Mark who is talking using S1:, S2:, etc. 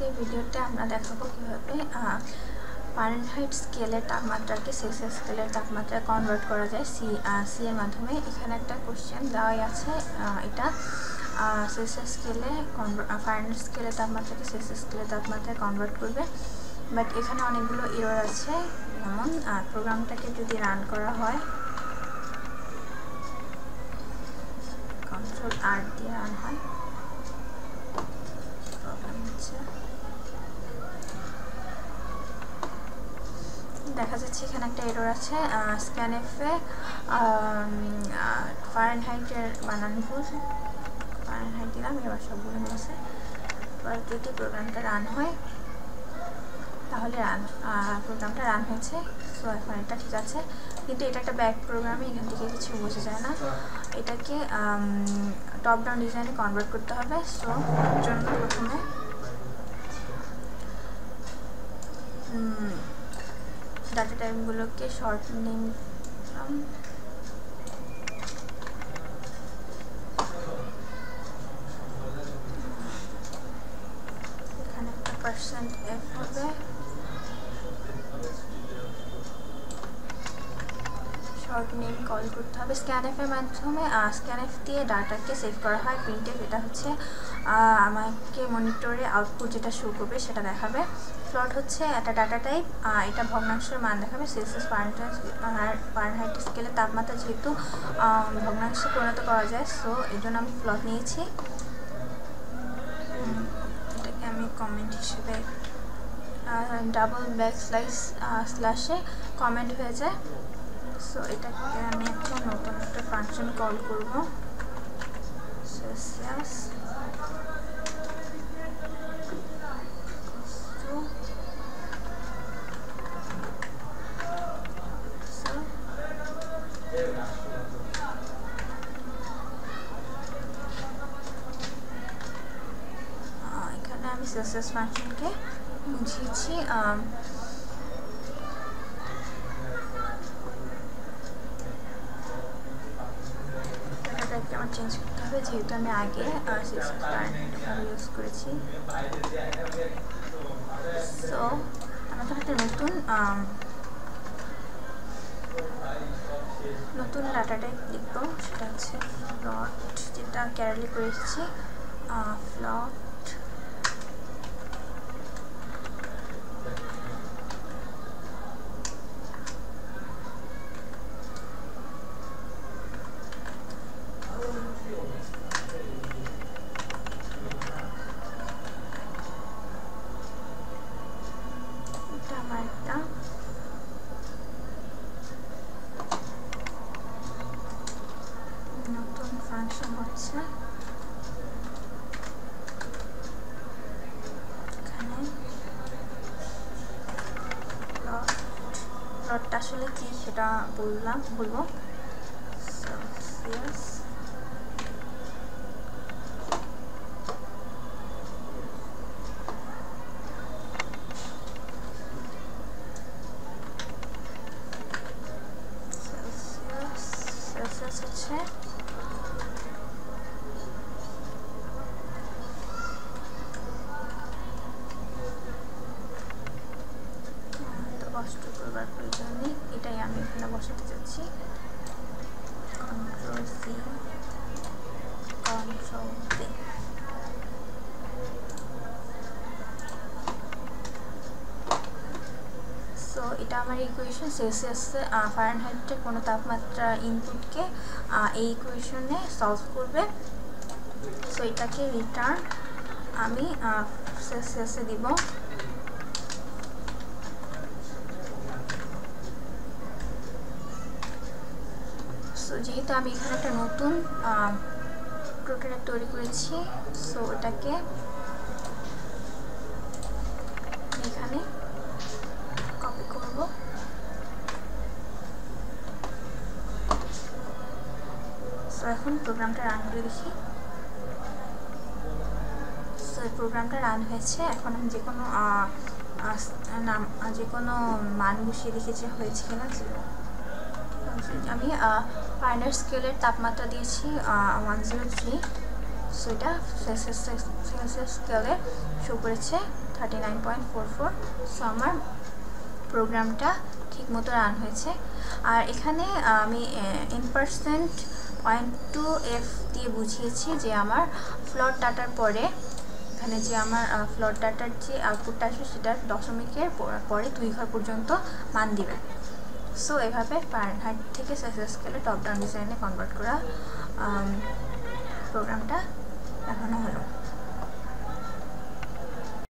S1: আজকে ভিডিওতে আমরা দেখাবো কিভাবে ফারেনহাইট স্কেলের তাপমাত্রাকে সেলসিয়াস স্কেলের তাপমাত্রায় কনভার্ট করা যায় সি এর মাধ্যমে। এখানে একটা কোশ্চেন দেওয়াই আছে, এটা সেলসিয়াস স্কেলে ফারেনহাইট স্কেলের তাপমাত্রাকে সেলসিয়াস স্কেলের তাপমাত্রায় কনভার্ট করবে, বাট এখানে অনেকগুলো এরর আছে। যেমন প্রোগ্রামটাকে যদি রান করা হয়, কন্ট্রোল আর দিয়ে রান হয়, দেখা যাচ্ছে এখানে একটা এরর আছে। স্ক্যানএফে ফারেনহাইটের বানান ভুল, ফারেনহাইট দিলাম, এবার সব ভুল হয়েছে। এবার যদি প্রোগ্রামটা রান হয় তাহলে প্রোগ্রামটা রান হয়েছে। সো এখন এটা ঠিক আছে, কিন্তু এটা একটা ব্যাক প্রোগ্রামে, এখান থেকে কিছু বোঝা যায় না। এটাকে টপ ডাউন ডিজাইনে কনভার্ট করতে হবে। সো এর জন্য প্রথমে ডাটা টাইপগুলোকে শর্ট নেম এখানে একটা %f হবে, শর্ট নেম কল করতে হবে। স্ক্যানএফ এর মাধ্যমে স্ক্যানএফ দিয়ে ডাটাকে সেভ করা হয়। প্রিন্টএফ এটা হচ্ছে আমাকে মনিটরে আউটপুট যেটা শো করবে সেটা দেখাবে। ফ্লট হচ্ছে একটা ডাটা টাইপ, এটা ভগ্নাংশের মান দেখাবে। সেলসিয়াস ফারেনহাইট স্কেলে তাপমাত্রা যেহেতু ভগ্নাংশে পরিণত করা যায়, সো এই জন্য আমি ফ্লট নিয়েছি। এটাকে আমি কমেন্ট হিসেবে ডাবল ব্যাকস্ল্যাশে কমেন্ট হয়ে যায়। সো এটাকে আমি একটা নতুন একটা ফাংশন কল করব, সেলসিয়াস এখানে আমি সেলসিয়াস ফাংশনকে বুঝিয়েছি। আমার চেঞ্জ করতে হবে, যেহেতু আমি আগে ইউজ করেছি। সো আমাদের একটা নতুন ডাটা টাইপ লিখব, সেটা হচ্ছে ফ্লট, যেটা ক্যারালি করে এসেছি। ফ্লট নতুন ফাংশন হচ্ছে। এখানে প্লটটা আসলে কি সেটা বলবো। সেলসিয়াস হচ্ছে কষ্ট করবার প্রয়োজন নেই, এটাই আমি এখানে বসাতে চাচ্ছি। Control C, control C. So এটা আমার ইকুয়েশন। সেলসিয়াস ফারেনহাইটের কোনো তাপমাত্রা ইনপুটকে এই ইকুয়েশনে সলভ করবে। সো এটাকে রিটার্ন আমি সেলসিয়াসে দিব। সো যেহেতু আমি এখানে একটা নতুন প্রোটোটাইপ তৈরি করেছি, সো এটাকে এখানে কপি করব। সো এখন প্রোগ্রামটা রান করে দেখি। সো প্রোগ্রামটা রান হয়েছে। এখন আমি যে কোনো মান বসিয়ে দেখি যে হয়েছে কিনা। আমি ফারেনহাইট স্কেলের তাপমাত্রা দিয়েছি 103। সো এটা সেলসিয়াস স্কেলে শো করেছে 39.44। সো আমার প্রোগ্রামটা ঠিকমতো রান হয়েছে। আর এখানে আমি %.2f দিয়ে বুঝিয়েছি যে আমার ফ্লোট ডাটার পরে এখানে যে আমার ফ্লোট ডাটার যে আউটপুটটা আসবে সেটার দশমিকের পরে 2 ঘর পর্যন্ত মান দিবে। সো এভাবে ফারেনহাইট থেকে সেলসিয়াস স্কেলে টপ ডাউন ডিজাইনে কনভার্ট করা প্রোগ্রামটা দেখানো হলো।